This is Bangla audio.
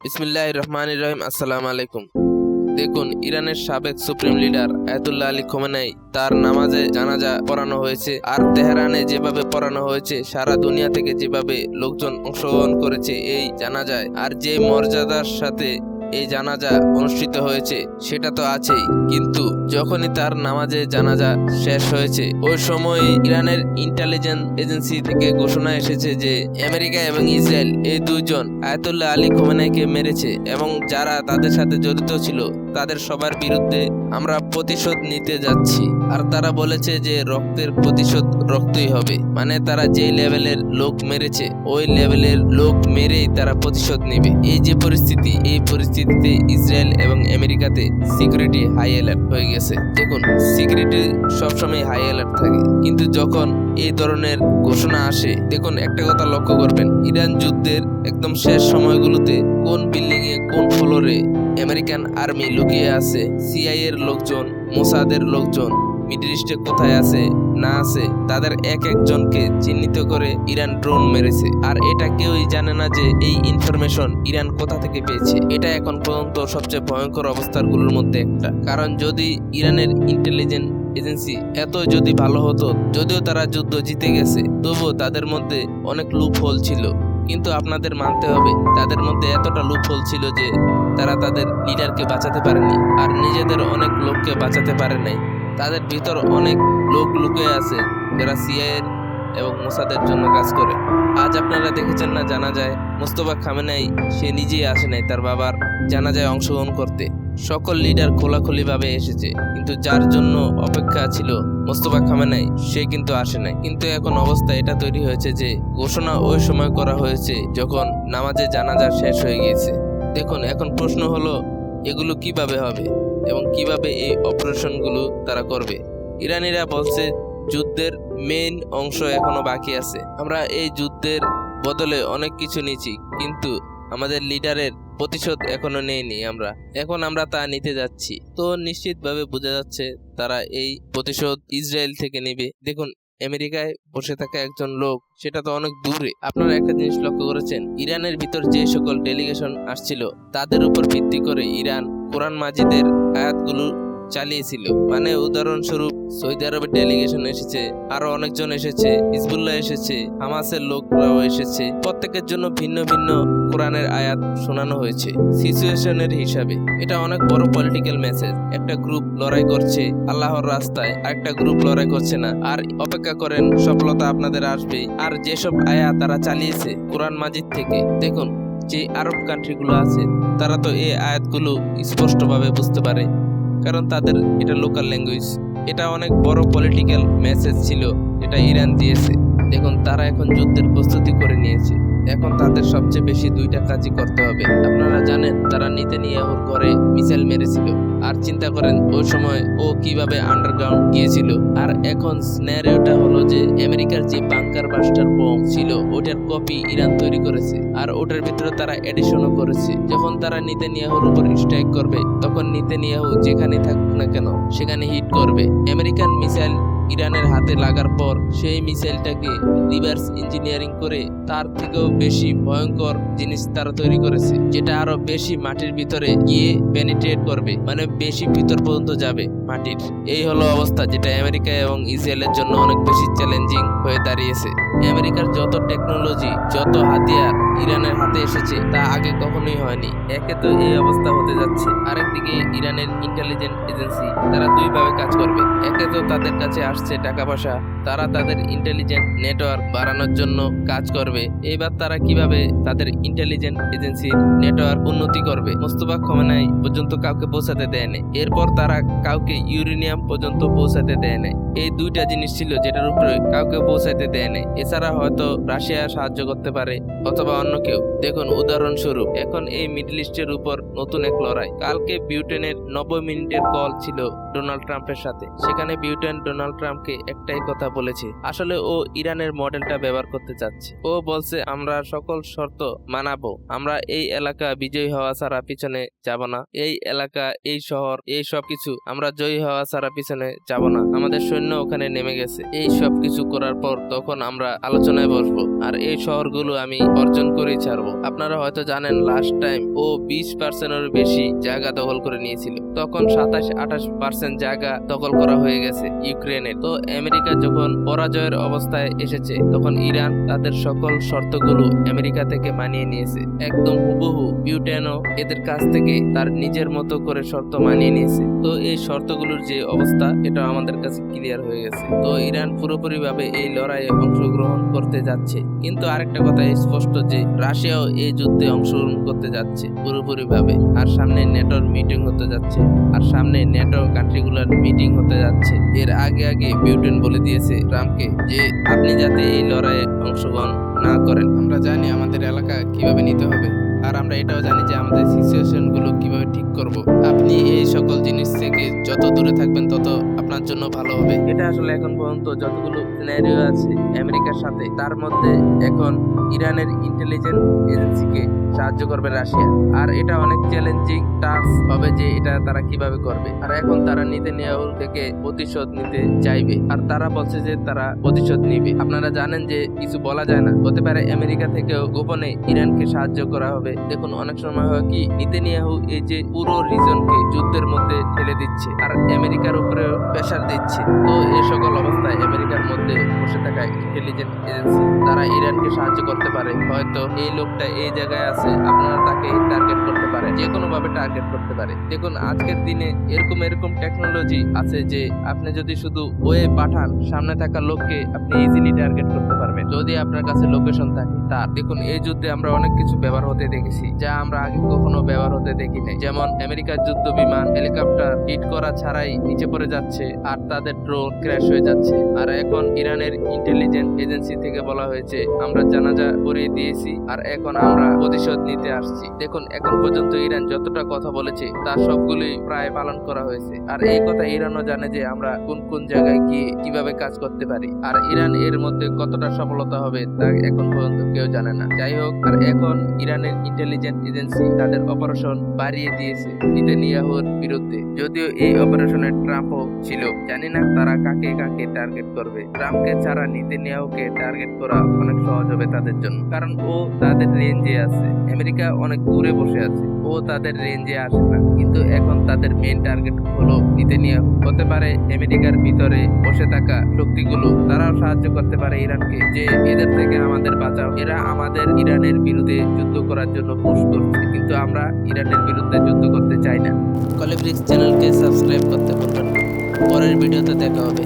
বিসমিল্লাহির রহমানির রহিম। আসসালামু আলাইকুম। দেখুন, ইরানের সাবেক supreme leader Ayatollah Ali Khomeini তার নামাজে জানাজা পড়ানো হয়েছে। আর তেহরানে যেভাবে পড়ানো হয়েছে, সারা দুনিয়া থেকে যেভাবে লোকজন অংশগ্রহণ করেছে এই জানাজায়, আর যে মর্যাদার সাথে এই জানাজা অনুষ্ঠিত হয়েছে সেটা তো আছেই, কিন্তু যখনই তার নামাজে জানাজা শেষ হয়েছে ওই সময় ইরানের ইন্টেলিজেন্স এজেন্সি থেকে ঘোষণা এসেছে যে আমেরিকা এবং ইসরায়েল এই দুইজন আয়াতুল্লাহ আলী খোমেনিকে মেরেছে এবং যারা তাদের সাথে জড়িত ছিল তাদের সবার বিরুদ্ধে আমরা প্রতিশোধ নিতে যাচ্ছি। আর তারা বলেছে যে রক্তের প্রতিশোধ রক্তই হবে, মানে তারা যে লেভেলের লোক মেরেছে ওই লেভেলের লোক মেরেই তারা প্রতিশোধ নেবে। এই যে পরিস্থিতি, এই পরিস্থিতিতে ইসরায়েল এবং আমেরিকাতে সিকিউরিটি হাই অ্যালার্ট হয়ে গেছে। দেখুন, সিকিউরিটি সবসময় হাই অ্যালার্ট থাকে, কিন্তু যখন এই ধরনের ঘোষণা আসে, দেখুন একটা কথা লক্ষ্য করবেন, ইরান যুদ্ধের একদম শেষ সময়গুলোতে কোন বিল্ডিং এ কোন ফ্লোরে আমেরিকান আর্মি লুকিয়ে আছে, সিআইএ এর লোকজন, মোসাদের লোকজন মিডল ইস্টে কোথায় আছে না আছে তাদের এক একজনকে চিহ্নিত করে ইরান ড্রোন মেরেছে। আর এটা কেউই জানে না যে এই ইনফরমেশন ইরান কোথা থেকে পেয়েছে। এটা এখন পর্যন্ত সবচেয়ে ভয়ঙ্কর অবস্থাগুলোর মধ্যে একটা, কারণ যদি ইরানের ইন্টেলিজেন্স এজেন্সি এত যদি ভালো হতো, যদিও তারা যুদ্ধ জিতে গেছে, তবুও তাদের মধ্যে অনেক লুপ হোল ছিল। কিন্তু আপনাদের মানতে হবে তাদের মধ্যে এতটা লুপ হোল ছিল যে তারা তাদের লিডারকে বাঁচাতে পারেনি, আর নিজেদের অনেক লোককে বাঁচাতে পারে নাই। তাদের ভিতর অনেক লোক লুকিয়ে আছে যারা সিআইএ এবং মোসাদের জন্য কাজ করে। আজ আপনারা দেখেছেন না জানাজায় মোস্তফা খামেনেই সে নিজেই আসে নাই তার বাবার জানাজায় অংশগ্রহণ করতে। সকল লিডার খোলাখুলিভাবে এসেছে, কিন্তু যার জন্য অপেক্ষা ছিল মোস্তফা খামেনেই সে কিন্তু আসে নাই। কিন্তু এখন অবস্থা এটা তৈরি হয়েছে যে ঘোষণা ওই সময় করা হয়েছে যখন নামাজে জানাজা শেষ হয়ে গিয়েছে। দেখুন, এখন প্রশ্ন হলো এগুলো কিভাবে হবে এবং কিভাবে এই অপারেশনগুলো তারা করবে। ইরানিরা বলছে যুদ্ধের মেইন অংশ এখনো বাকি আছে, আমরা এই যুদ্ধের বদলে অনেক কিছু নিচ্ছি, কিন্তু আমাদের লিডারের প্রতিশোধ এখনো নেইনি। এখন আমরা তা নিতে যাচ্ছি। তো নিশ্চিতভাবে বোঝা যাচ্ছে তারা এই প্রতিশোধ ইসরায়েল থেকে নেবে। দেখুন, আমেরিকায় বসে থাকা একজন লোক, সেটা তো অনেক দূরে। আপনারা একটা জিনিস লক্ষ্য করেছেন, ইরানের ভিতর যে সকল ডেলিগেশন আসছিল তাদের উপর ভিত্তি করে ইরান কোরআন মাজিদের আয়াতগুলো চালিয়েছিল। মানে উদাহরণস্বরূপ সৌদি আরবের ডেলিগেশন এসেছে, আরো অনেকজন এসেছে, হিজবুল্লাহ এসেছে, হামাসের লোকরাও এসেছে। প্রত্যেকের জন্য ভিন্ন ভিন্ন কোরআনের আয়াত শোনানো হয়েছে সিচুয়েশনের হিসাবে। এটা অনেক বড় পলিটিক্যাল মেসেজ। একটা গ্রুপ লড়াই করছে আল্লাহর রাস্তায়, আর একটা গ্রুপ লড়াই করছে না। আর অপেক্ষা করেন, সফলতা আপনাদের আসবে। আর যেসব আয়াত তারা চালিয়েছে কোরআন মাজিদ থেকে, দেখুন যে আরব কান্ট্রিগুলো আছে তারা তো এই আয়াতগুলো স্পষ্টভাবে বুঝতে পারে, কারণ তাদের এটা লোকাল ল্যাঙ্গুয়েজ। এটা অনেক বড় পলিটিক্যাল মেসেজ ছিল যেটা ইরান দিয়েছে। দেখুন, তারা এখন যুদ্ধের প্রস্তুতি করে নিয়েছে। এখন তাদের সবচেয়ে বেশি দুইটা কাজই করতে হবে। আপনারা জানেন তারা নেতানিয়াহুর ঘরে মিসাইল মেরেছিল, আর চিন্তা করেন ওই সময় ও কিভাবে আন্ডারগ্রাউন্ড গিয়েছিল। আর এখন সিনারিওটা হলো যে আমেরিকার যে বাংকার বাস্টার বম ছিল ওটার কপি ইরান তৈরি করেছে, আর ওটার ভিতরে তারা এডিশনও করেছে। যখন তারা নেতানিয়াহুর উপর স্ট্রাইক করবে তখন নেতানিয়াহু যেখানে থাকুক না কেন সেখানে হিট করবে। আমেরিকান মিসাইল ইরানের হাতে লাগার পর সেই মিসাইলটাকে রিভার্স ইঞ্জিনিয়ারিং করে তার থেকেও বেশি ভয়ঙ্কর জিনিস তারা তৈরি করেছে, যেটা আরো বেশি মাটির ভিতরে গিয়ে পেনিট্রেট করবে, মানে বেশি ভিতর পর্যন্ত যাবে মাটির। এই হলো অবস্থা, যেটা আমেরিকা এবং ইসরায়েলের জন্য অনেক বেশি চ্যালেঞ্জিং হয়ে দাঁড়িয়েছে। আমেরিকার যত টেকনোলজি, যত হাতিয়ার ইরানের হাতে এসেছে তা আগে কখনোই হয়নি। একে তো এই অবস্থা হতে যাচ্ছে, আরেকদিকে ইরানের ইন্টেলিজেন্স এজেন্সি তারা দুইভাবে কাজ করবে। একে তো তাদের কাছে আসছে টাকা পয়সা, তারা তাদের ইন্টেলিজেন্ট নেটওয়ার্ক বাড়ানোর জন্য কাজ করবে। এইবার তারা কিভাবে তাদের ইন্টেলিজেন্ট এজেন্সির নেটওয়ার্ক উন্নতি করবে। মোস্তফা খোমেনি পর্যন্ত কাউকে পৌঁছাতে দেয় না, এরপর তারা কাউকে ইউরেনিয়াম পর্যন্ত পৌঁছাতে দেয় না। এই দুইটা জিনিস ছিল যেটার উপরে কাউকে পৌঁছাতে দেয় না। এছাড়া হয়তো রাশিয়া সাহায্য করতে পারে অথবা অন্য কেউ। দেখুন উদাহরণস্বরূপ, এখন এই মিডল ইস্টের উপর নতুন এক লড়াই। কালকে বিউটেনের 90 মিনিটের কল ছিল ডোনাল্ড ট্রাম্পের সাথে। সেখানে বিউটেন ডোনাল্ড ট্রাম্পকে একটাই কথা বলেছে, আসলে ও ইরানের মডেলটা ব্যবহার করতে চাচ্ছে। ও বলছে আমরা সকল শর্ত মানাবো, আমরা এই এলাকা বিজয়ী হওয়া ছাড়া পিছনে যাব না, এই এলাকা, এই শহর, এই সব কিছু আমরা জয়ী হওয়া ছাড়া পিছনে যাব না। আমাদের সৈন্য ওখানে নেমে গেছে। এই সব কিছু করার পর তখন আমরা আলোচনায় বসবো। আর এই শহরগুলো আমি অর্জন করেই ছাড়বো। আপনারা হয়তো জানেন লাস্ট টাইম ও 20%-এর বেশি জায়গা দখল করে নিয়েছিল। তখন 27-28% জায়গা দখল করা হয়ে গেছে ইউক্রেনের। তো আমেরিকা যখন পরাজয়ের অবস্থায় এসেছে তখন ইরান তাদের সকল শর্তগুলো আমেরিকা থেকে মানিয়ে নিয়েছে। একদম হুবহু পুতিনও এদের কাছ থেকে তার নিজের মতো করে শর্ত মানিয়ে নিয়েছে। তো এই শর্তগুলোর যে অবস্থা এটা আমাদের কাছে ক্লিয়ার হয়ে গেছে। তো ইরান পুরোপুরি ভাবে এই লড়াইয়ে অংশগ্রহণ করতে যাচ্ছে। কিন্তু আরেকটা কথা স্পষ্ট যে রাশিয়াও এই যুদ্ধে অংশগ্রহণ করতে যাচ্ছে পুরোপুরি ভাবে। আর সামনে নেটোর মিটিং হতে যাচ্ছে, আর সামনে নেটো কান্ট্রিগুলোর মিটিং হতে যাচ্ছে। এর আগে পুতিন বলে দিয়েছে ট্রাম্পকে যে আপনি যাতে এই লড়াইয়ে অংশগ্রহণ না করেন। আমরা জানি আমাদের এলাকা কিভাবে নিতে হবে, আর আমরা এটাও জানি যে আমাদের সিচুয়েশন গুলো কিভাবে ঠিক করব। আপনি এই সকল জিনিস থেকে যত দূরে থাকবেন তত আপনার জন্য ভালো হবে। এটা আসলে এখন পর্যন্ত যতগুলো সিনারিও আছে আমেরিকার সাথে, তার মধ্যে এখন ইরানের ইন্টেলিজেন্স এজেন্সিকে সাহায্য করবে রাশিয়া। আর এটা অনেক চ্যালেঞ্জিং টাস্ক হবে যে এটা তারা কিভাবে করবে। আর এখন তারা নেতানিয়াহুর থেকে প্রতিশোধ নিতে চাইবে, আর তারা বলছে যে তারা প্রতিশোধ নিবে। আপনারা জানেন যে কিছু বলা যায় না, হতে পারে আমেরিকা থেকেও গোপনে ইরানকে সাহায্য করা হবে। দেখুন অনেক সময় হয় কি নেতানিয়াহু এই যে পুরো রিজনকে যুদ্ধের মধ্যে ঠেলে দিচ্ছে আর আমেরিকার উপরে প্রেসার দিচ্ছে। তো এই সকল অবস্থায় আমেরিকার মধ্যে বসে থাকা ইন্টেলিজেন্স এজেন্সি তারা ইরানকে সাহায্য করতে পারে। হয়তো এই লোকটা এই জায়গায় আছে, আপনারা তাকে টার্গেট করতে পারে, যে কোনো ভাবে টার্গেট করতে পারে। দেখুন আজকের দিনে এরকম টেকনোলজি আছে যে আপনি যদি শুধু ওয়ে পাঠান, সামনে থাকা লোককে আপনি ইজিলি টার্গেট করতে পারবেন যদি আপনার কাছে লোকেশন থাকে তার। দেখুন এই যুদ্ধে আমরা অনেক কিছু ব্যবহার হতে দেখেছি যা আমরা আগে কখনো ব্যবহার হতে দেখি নাই। যেমন আমেরিকার যুদ্ধ বিমান, হেলিকপ্টার হিট করা ছাড়াই নিচে পড়ে যাচ্ছে আর তাদের ড্রোন ক্র্যাশ হয়ে যাচ্ছে। আর এখন ইরানের ইন্টেলিজেন্স এজেন্সি থেকে বলা হয়েছে আমরা জানাজা করিয়ে দিয়েছি আর এখন আমরা প্রতিশোধ নিতে আসছি। দেখুন এখন পর্যন্ত ইরান যতটা কথা বলেছে তার সবগুলোই প্রায় পালন করা হয়েছে। আর এই কথা ইরানও জানে যে আমরা কোন কোন জায়গায় গিয়ে কিভাবে কাজ করতে পারি। আর ইরান এর মধ্যে কতটা সফলতা হবে তা এখন পর্যন্ত কেউ জানে না। যাই হোক, আর এখন ইরানের ইন্টেলিজেন্স এজেন্সি তাদের অপারেশন বাড়িয়ে দিয়েছে নেতানিয়াহুর বিরুদ্ধে। যদিও এই অপারেশনে ট্রাম্পও ছিল, জানি না তারা কাকে কাকে টার্গেট করবে। ট্রাম্পকে ছাড়া নেতানিয়াহুকে টার্গেট করা অনেক সহজ হবে তাদের জন্য, কারণ ও তাদের রেঞ্জে আছে। আমেরিকা অনেক দূরে বসে আছে, ও তাদের রেঞ্জে আসে না। কিন্তু এখন তাদের মেইন টার্গেট হলো নেতানিয়াহু। হতে পারে আমেরিকার ভিতরে বসে থাকা শক্তিগুলো তারাও সাহায্য করতে পারে ইরানকে যে এদের থেকে আমাদের বাঁচাও, এরা আমাদের ইরানের বিরুদ্ধে যুদ্ধ করার জন্য পুশ করছে, কিন্তু আমরা ইরানের বিরুদ্ধে যুদ্ধ করতে চাই না। কলিব্রিক্স চ্যানেলকে সাবস্ক্রাইব করতে ভুলবেন না। পরের ভিডিওতে দেখা হবে।